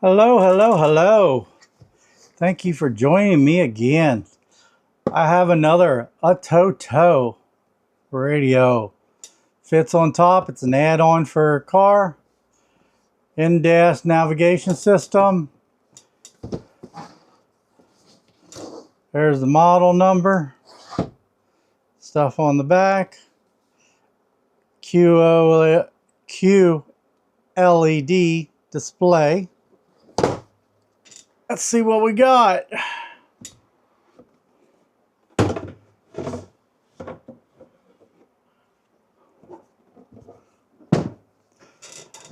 Hello, hello, hello. Thank you for joining me again. I have another ATOTO radio. Fits on top. It's an add-on for a car. In-dash navigation system. There's the model number. Stuff on the back. QLED display. Let's see what we got.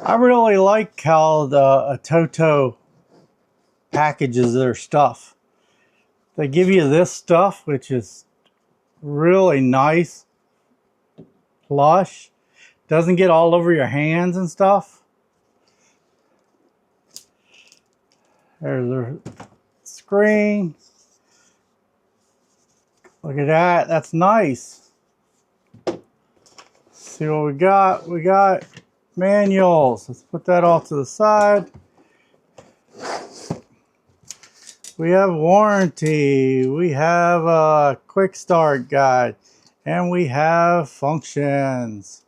I really like how the ATOTO packages their stuff. They give you this stuff, which is really nice, plush, doesn't get all over your hands and stuff. There's the screen. Look at that, that's nice. See what we got. We got manuals. Let's put that off to the side. We have warranty. We have a quick start guide, and we have functions.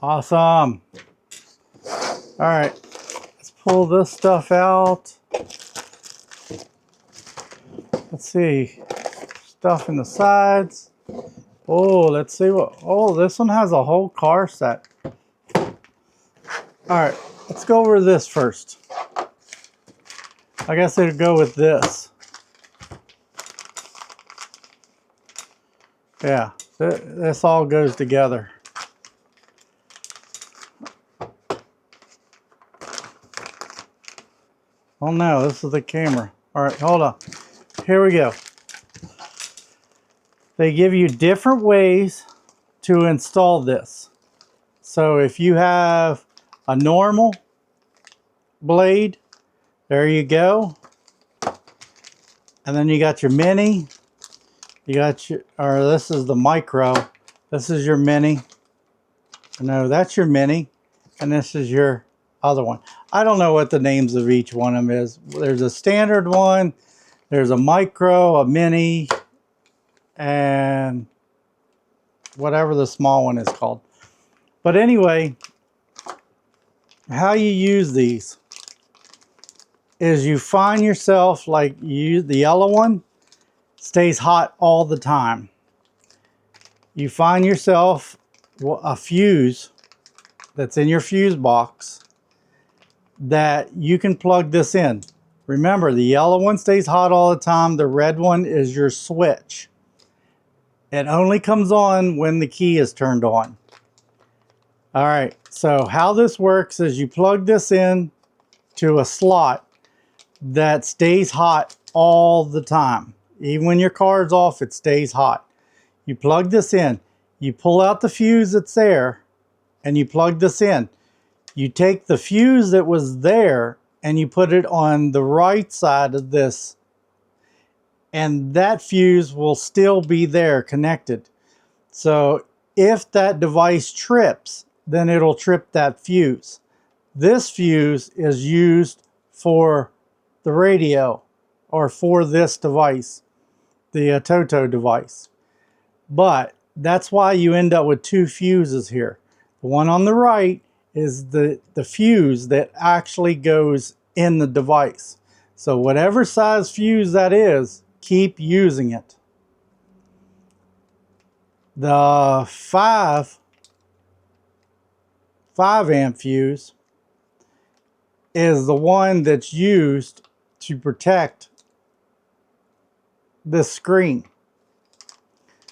Awesome. All right, let's pull this stuff out. Let's see, stuff in the sides. Oh, let's see what, oh, this one has a whole car set. All right, let's go over this first. I guess it'd go with this. Yeah, this all goes together. Oh no, this is the camera. All right, hold on. Here we go. They give you different ways to install this. So if you have a normal blade, there you go. And then you got your mini. You got your, or this is the micro. This is your mini. No, that's your mini. And this is your other one. I don't know what the names of each one of them is. There's a standard one. There's a micro, a mini, and whatever the small one is called. But anyway, how you use these is you find yourself, like the yellow one stays hot all the time. You find yourself a fuse that's in your fuse box that you can plug this in. Remember, the yellow one stays hot all the time. The red one is your switch. It only comes on when the key is turned on. All right, so how this works is you plug this in to a slot that stays hot all the time. Even when your car is off, it stays hot. You plug this in, you pull out the fuse that's there, and you plug this in. You take the fuse that was there and you put it on the right side of this, and that fuse will still be there connected. So if that device trips, then it'll trip that fuse. This fuse is used for the radio or for this device, the ATOTO device. But that's why you end up with two fuses here. The one on the right is the fuse that actually goes in the device. So whatever size fuse that is, keep using it. The 5 amp fuse is the one that's used to protect this screen.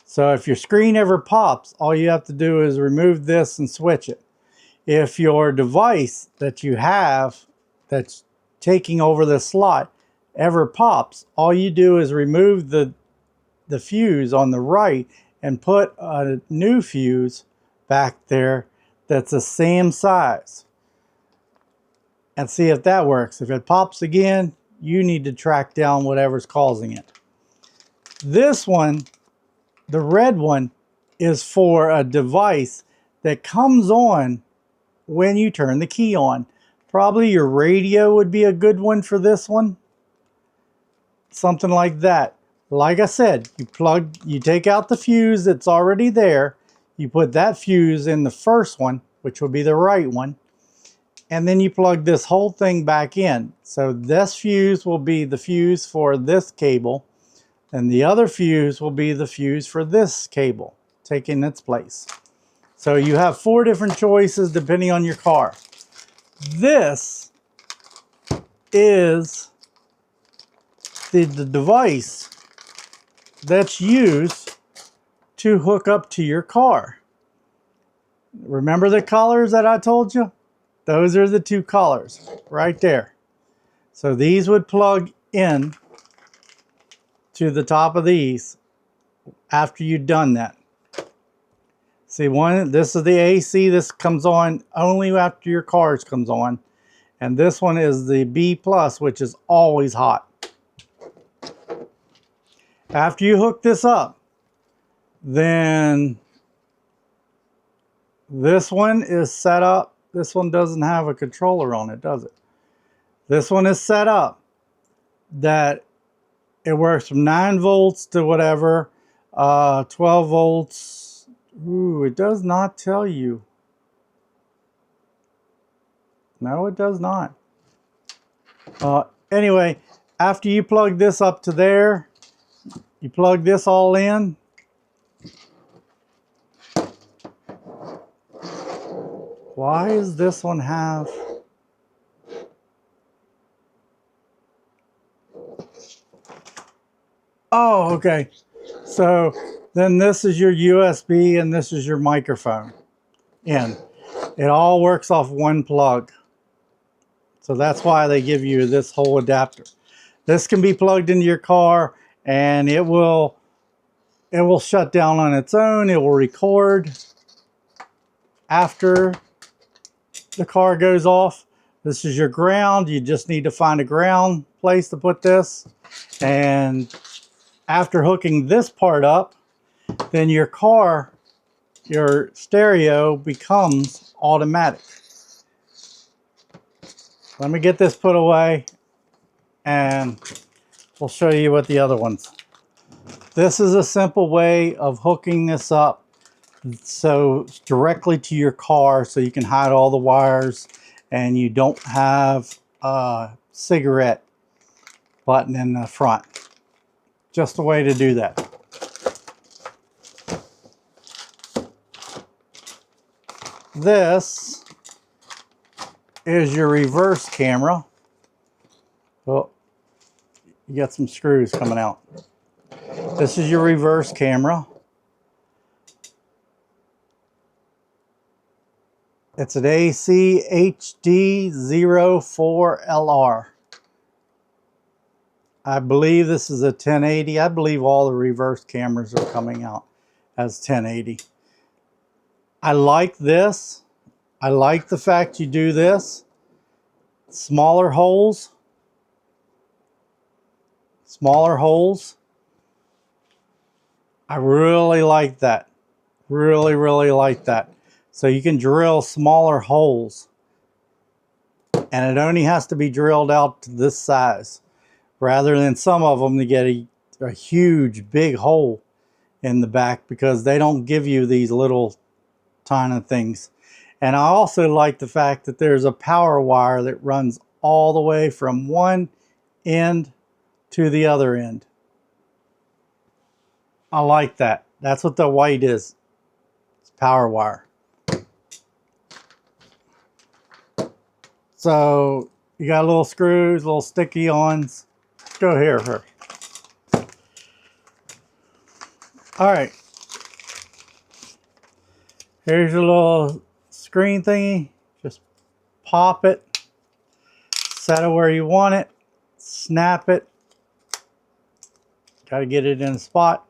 So if your screen ever pops, all you have to do is remove this and switch it. If your device that you have that's taking over the slot ever pops, all you do is remove the fuse on the right and put a new fuse back there that's the same size. And see if that works. If it pops again, you need to track down whatever's causing it. This one, the red one, is for a device that comes on when you turn the key on. Probably your radio would be a good one for this one. Something like that. Like I said, you take out the fuse that's already there. You put that fuse in the first one, which would be the right one. And then you plug this whole thing back in. So this fuse will be the fuse for this cable. And the other fuse will be the fuse for this cable, taking its place. So you have 4 different choices depending on your car. This is the device that's used to hook up to your car. Remember the colors that I told you? Those are the 2 colors right there. So these would plug in to the top of these after you've done that. See, this is the AC. This comes on only after your cars comes on. And this one is the B+, which is always hot. After you hook this up, then this one is set up. This one doesn't have a controller on it, does it? This one is set up that it works from 9 volts to whatever, 12 volts. Ooh, it does not tell you. No, it does not. Anyway, after you plug this up to there, you plug this all in. Why does this one have... Oh, okay. So then this is your USB and this is your microphone in. It all works off one plug. So that's why they give you this whole adapter. This can be plugged into your car and it will shut down on its own. It will record after the car goes off. This is your ground. You just need to find a ground place to put this. And after hooking this part up, then your stereo becomes automatic. Let me get this put away and we'll show you what the other ones. This is a simple way of hooking this up so directly to your car so you can hide all the wires and you don't have a cigarette button in the front. Just a way to do that. This is your reverse camera. Oh, you got some screws coming out. This is your reverse camera. It's an AC HD04LR. I believe this is a 1080. I believe all the reverse cameras are coming out as 1080. I like this. I like the fact you do this. Smaller holes. Smaller holes. I really like that. Really, really like that. So you can drill smaller holes. And it only has to be drilled out to this size. Rather than some of them to get a huge, big hole in the back because they don't give you these little tiny things. And I also like the fact that there's a power wire that runs all the way from one end to the other end. I like that. That's what the white is. It's power wire. So you got little screws, little sticky ons. Go here first. All right. Here's your little screen thingy. Just pop it. Set it where you want it. Snap it. Got to get it in a spot.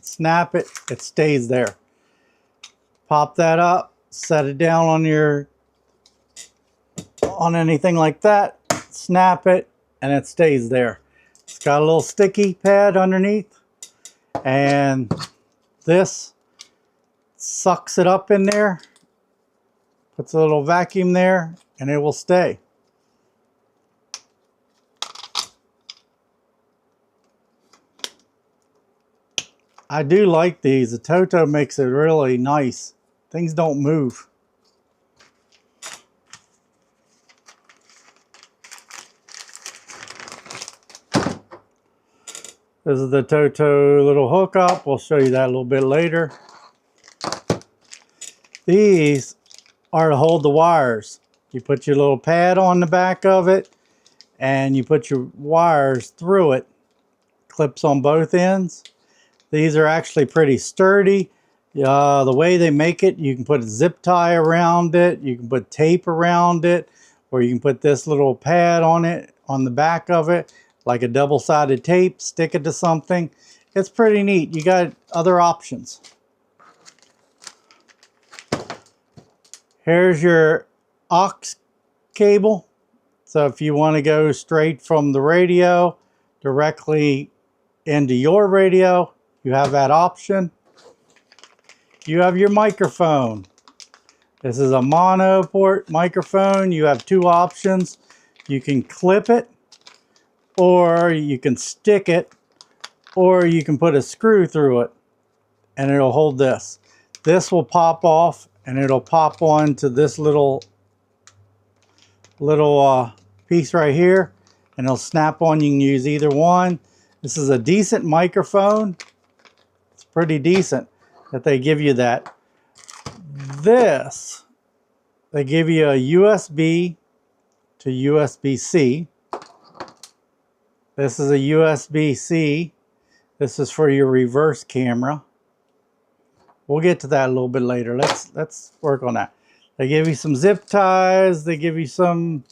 Snap it. It stays there. Pop that up. Set it down on anything like that. Snap it and it stays there. It's got a little sticky pad underneath, and this sucks it up in there, puts a little vacuum there, and it will stay. I do like these. The ATOTO makes it really nice. Things don't move. This is the ATOTO little hookup. We'll show you that a little bit later. These are to hold the wires. You put your little pad on the back of it and you put your wires through it. Clips on both ends. These are actually pretty sturdy. The way they make it, you can put a zip tie around it, you can put tape around it, or you can put this little pad on it, on the back of it, like a double-sided tape, stick it to something. It's pretty neat. You got other options. Here's your aux cable. So if you want to go straight from the radio directly into your radio, you have that option. You have your microphone. This is a mono port microphone. You have two options. You can clip it, or you can stick it, or you can put a screw through it and it'll hold this. This will pop off and it'll pop onto this little piece right here and it'll snap on. You can use either one. This is a decent microphone. It's pretty decent that they give you that. This, they give you a USB to USB-C. This is a USB-C. This is for your reverse camera. We'll get to that a little bit later. Let's work on that. They give you some zip ties. They give you some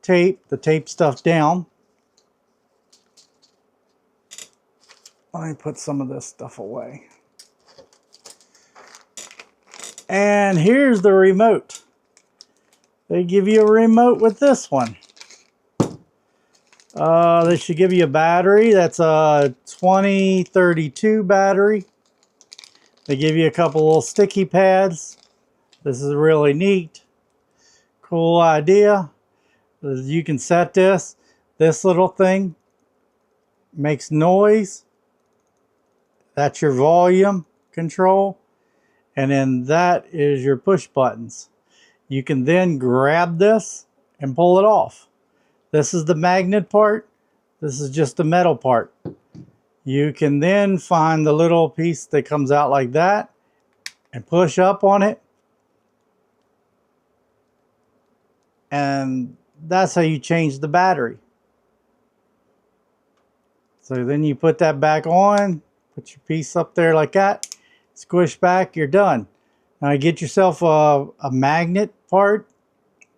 tape, the tape stuff down. Let me put some of this stuff away. And here's the remote. They give you a remote with this one. They should give you a battery. That's a 2032 battery. They give you a couple little sticky pads. This is really neat. Cool idea. You can set this. This little thing makes noise. That's your volume control. And then that is your push buttons. You can then grab this and pull it off. This is the magnet part. This is just the metal part. You can then find the little piece that comes out like that and push up on it. And that's how you change the battery. So then you put that back on, put your piece up there like that, squish back, you're done. Now you get yourself a magnet part,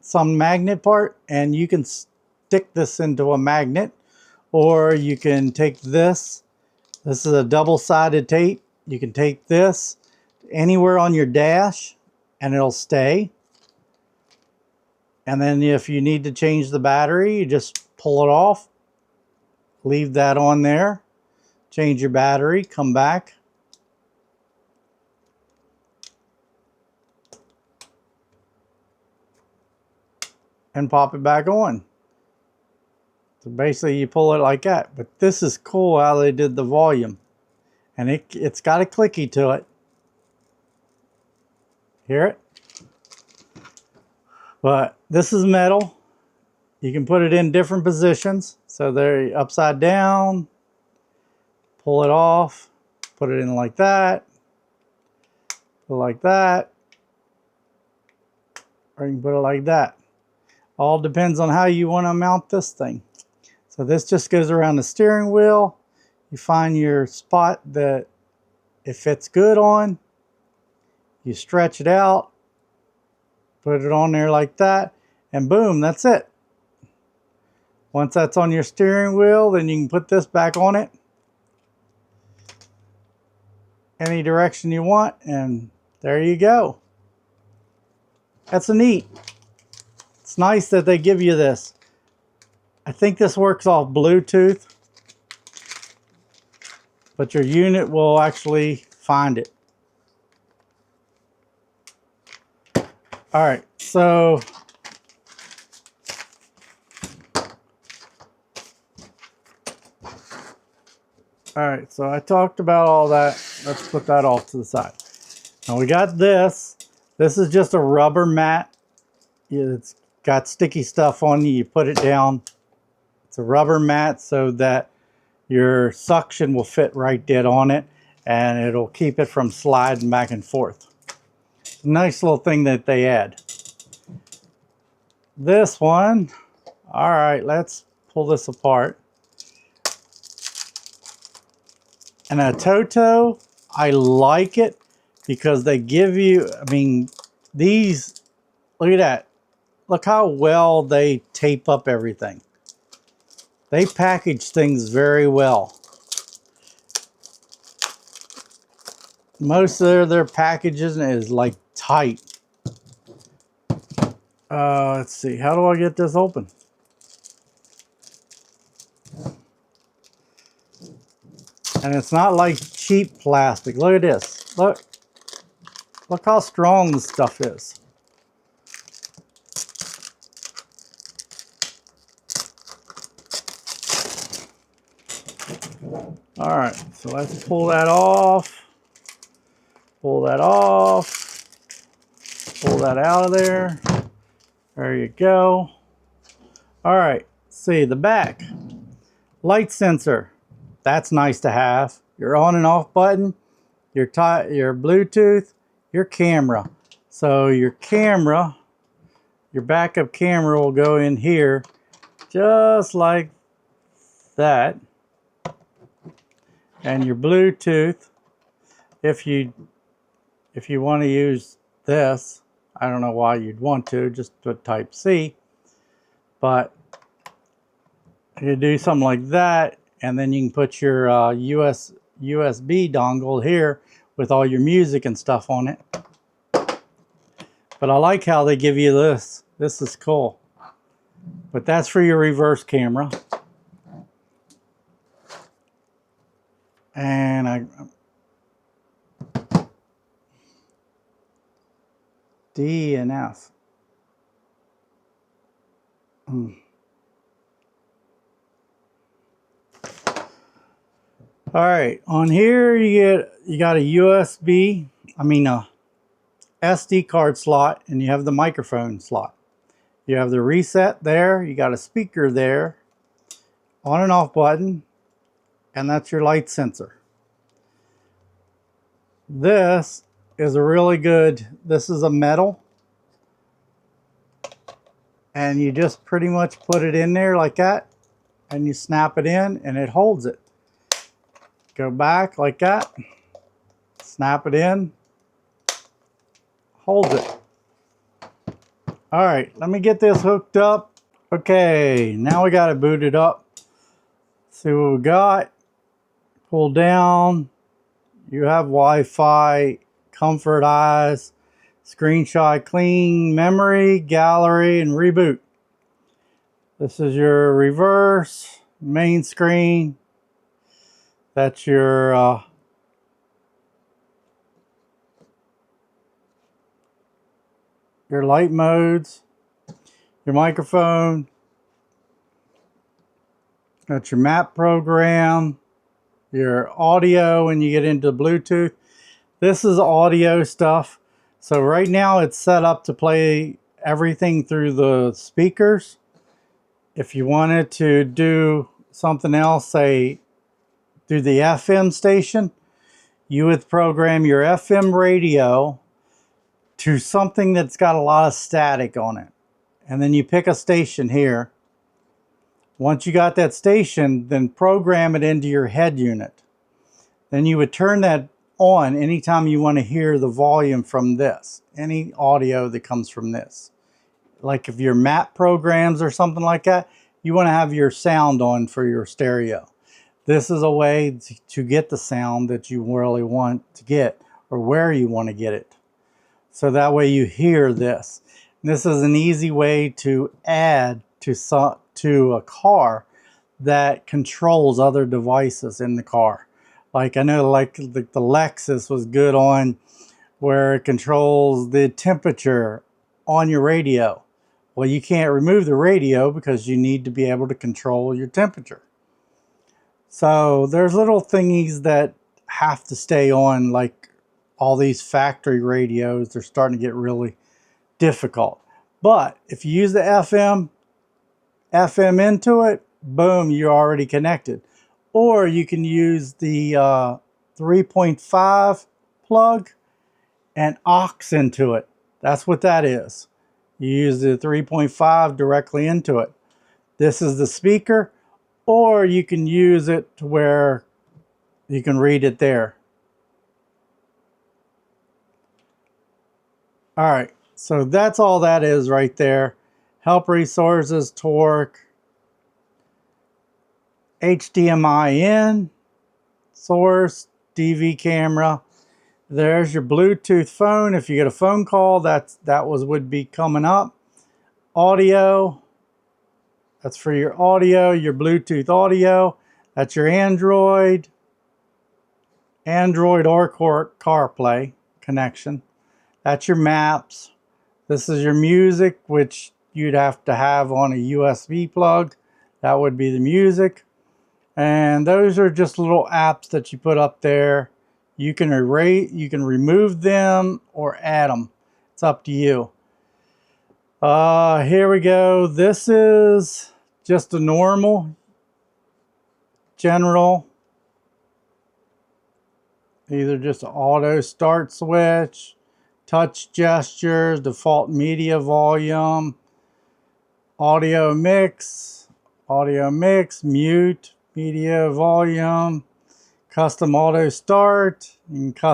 some magnet part, and you can stick this into a magnet, or you can take this. This is a double-sided tape. You can take this anywhere on your dash and it'll stay. And then if you need to change the battery, you just pull it off, leave that on there, change your battery, come back. And pop it back on. So basically you pull it like that. But this is cool how they did the volume. And it's got a clicky to it. Hear it? But this is metal. You can put it in different positions. So they're upside down. Pull it off. Put it in like that. Put it like that. Or you can put it like that. All depends on how you want to mount this thing. So this just goes around the steering wheel. You find your spot that it fits good on. You stretch it out. Put it on there like that. And boom, that's it. Once that's on your steering wheel, then you can put this back on it. Any direction you want. And there you go. That's neat. It's nice that they give you this. I think this works off Bluetooth, but your unit will actually find it. All right, so All right, so I talked about all that. Let's put that off to the side. Now we got this. This is just a rubber mat. It's got sticky stuff on you. You put it down. It's a rubber mat so that your suction will fit right dead on it, and it'll keep it from sliding back and forth. Nice little thing that they add. This one, all right, let's pull this apart. And ATOTO, I like it because they give you, I mean, these, look at that. Look how well they tape up everything. They package things very well. Most of their packages is like tight. Let's see, how do I get this open? And it's not like cheap plastic. Look at this. Look how strong this stuff is. All right, so let's pull that off. Pull that off. Pull that out of there. There you go. All right, see the back. Light sensor. That's nice to have. Your on and off button, your Bluetooth, your camera. So your camera, your backup camera will go in here just like that. And your Bluetooth, if you want to use this, I don't know why you'd want to, just put type C, but you do something like that, and then you can put your USB dongle here with all your music and stuff on it. But I like how they give you this. This is cool. But that's for your reverse camera. And D and F. All right, on here you got a USB, a SD card slot, and you have the microphone slot. You have the reset there, you got a speaker there, on and off button, and that's your light sensor. This is a really good, this is a metal, and you just pretty much put it in there like that, and you snap it in and it holds it. Go back like that, snap it in, hold it. All right, let me get this hooked up. Okay, now we got it booted up. See what we got. Pull down. You have Wi-Fi, comfort eyes, screenshot, clean memory, gallery, and reboot. This is your reverse, main screen. That's your light modes, your microphone. That's your map program, your audio when you get into Bluetooth. This is audio stuff. So right now it's set up to play everything through the speakers. If you wanted to do something else, say through the FM station, you would program your FM radio to something that's got a lot of static on it. And then you pick a station here. Once you got that station, then program it into your head unit. Then you would turn that on anytime you want to hear the volume from this, any audio that comes from this. Like if your map programs or something like that, you want to have your sound on for your stereo. This is a way to get the sound that you really want to get or where you want to get it. So that way you hear this. And this is an easy way to add to a car that controls other devices in the car. Like I know like the Lexus was good on where it controls the temperature on your radio. Well, you can't remove the radio because you need to be able to control your temperature. So there's little thingies that have to stay on, like all these factory radios. They're starting to get really difficult. But if you use the FM into it, boom, you're already connected. Or you can use the 3.5 plug and aux into it. That's what that is. You use the 3.5 directly into it. This is the speaker, or you can use it to where you can read it there. All right, so that's all that is right there. Help resources, torque, HDMI in, source, DV camera. There's your Bluetooth phone. If you get a phone call, would be coming up. Audio, that's for your audio, your Bluetooth audio. That's your Android or CarPlay connection. That's your maps. This is your music, which you'd have to have on a USB plug. That would be the music. And those are just little apps that you put up there. You can remove them or add them. It's up to you. Here we go. This is just a normal, general, either just an auto start switch, touch gestures, default media volume, audio mix, mute, media volume, custom auto start. You can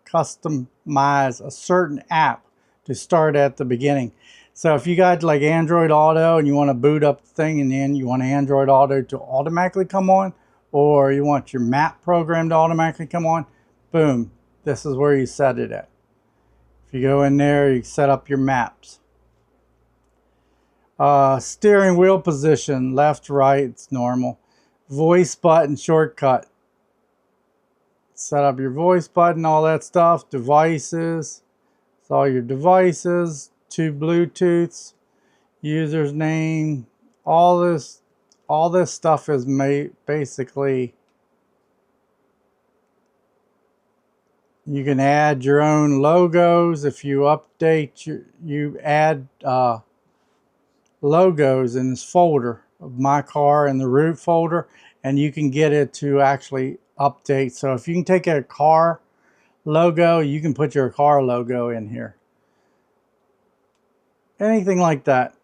customize a certain app to start at the beginning. So if you got like Android Auto and you want to boot up the thing, and then you want Android Auto to automatically come on, or you want your map program to automatically come on, boom, this is where you set it at. If you go in there, you set up your maps. Steering wheel position, left, right, it's normal. Voice button shortcut. Set up your voice button, all that stuff. Devices, it's all your devices. 2 Bluetooths, user's name, all this stuff is basically, you can add your own logos. If you update you add logos in this folder of my car in the root folder, and you can get it to actually update. So if you can take a car logo, you can put your car logo in here. Anything like that.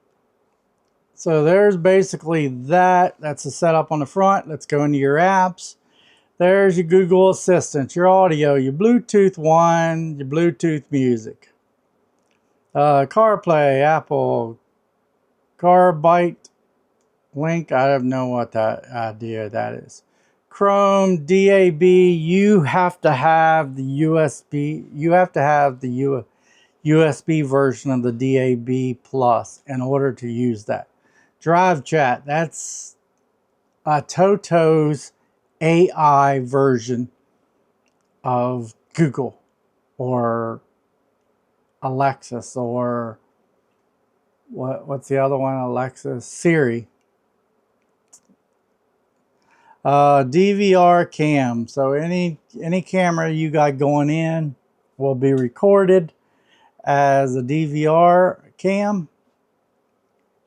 So there's basically that. That's the setup on the front. Let's go into your apps. There's your Google Assistant, your audio, your Bluetooth One, your Bluetooth music. CarPlay, Apple, CarByte, Link, I have no what that idea that is. Chrome, DAB, you have to have the USB, USB version of the DAB Plus in order to use that. Drive Chat, that's ATOTO's AI version of Google or Alexis, or what's the other one? Alexis, Siri. DVR cam, so any camera you got going in will be recorded as a DVR cam,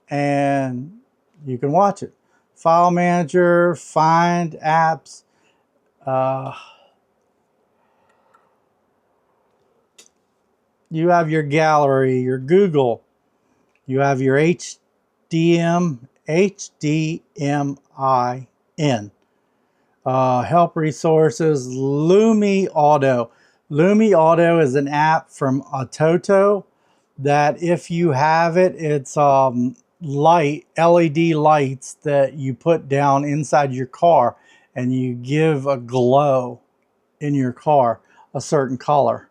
and you can watch it. File manager, find apps, you have your gallery, your Google, you have your HDMI in. Help resources, Lumi Auto. Lumi Auto is an app from ATOTO that if you have it, it's LED lights that you put down inside your car, and you give a glow in your car a certain color.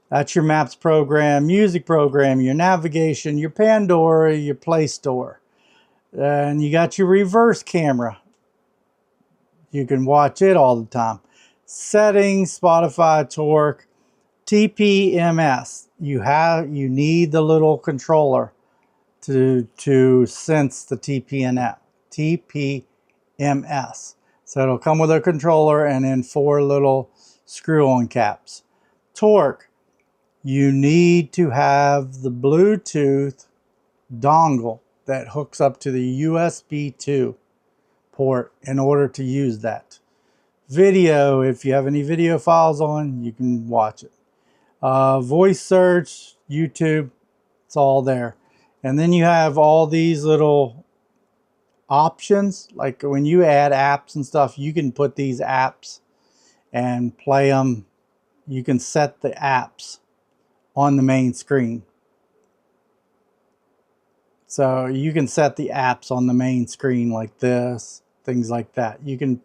That's your maps program, music program, your navigation, your Pandora, your Play Store. And you got your reverse camera. You can watch it all the time. Settings, Spotify, torque, TPMS. You need the little controller to sense the TPMS. So it'll come with a controller and then 4 little screw-on caps. Torque, you need to have the Bluetooth dongle that hooks up to the USB 2 port in order to use that. Video, if you have any video files on, you can watch it. Voice search, YouTube, it's all there. And then you have all these little options, like when you add apps and stuff, you can put these apps and play them. You can set the apps on the main screen. So you can set the apps on the main screen like this, things like that. You can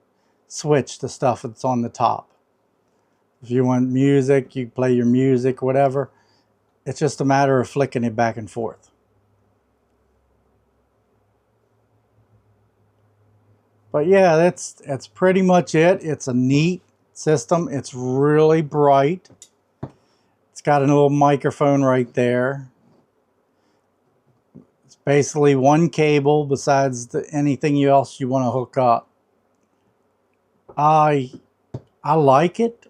switch the stuff that's on the top. If you want music, you play your music, whatever. It's just a matter of flicking it back and forth. But yeah, that's pretty much it. It's a neat system. It's really bright. It's got a little microphone right there. It's basically one cable besides anything else you want to hook up. I like it.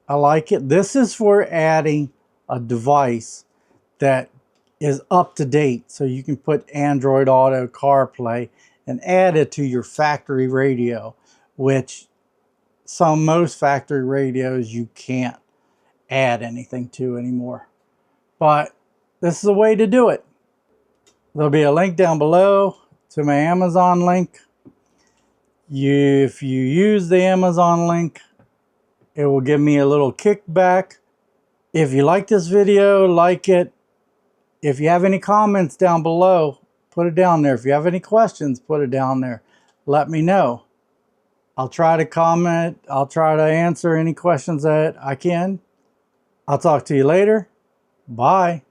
I like it. This is for adding a device that is up to date, so you can put Android Auto, CarPlay, and add it to your factory radio, which most factory radios you can't add anything to anymore. But this is a way to do it. There'll be a link down below to my Amazon link. If you use the Amazon link, it will give me a little kickback. If you like this video, like it. If you have any comments down below, put it down there. If you have any questions, put it down there. Let me know. I'll try to comment. I'll try to answer any questions that I can. I'll talk to you later. Bye.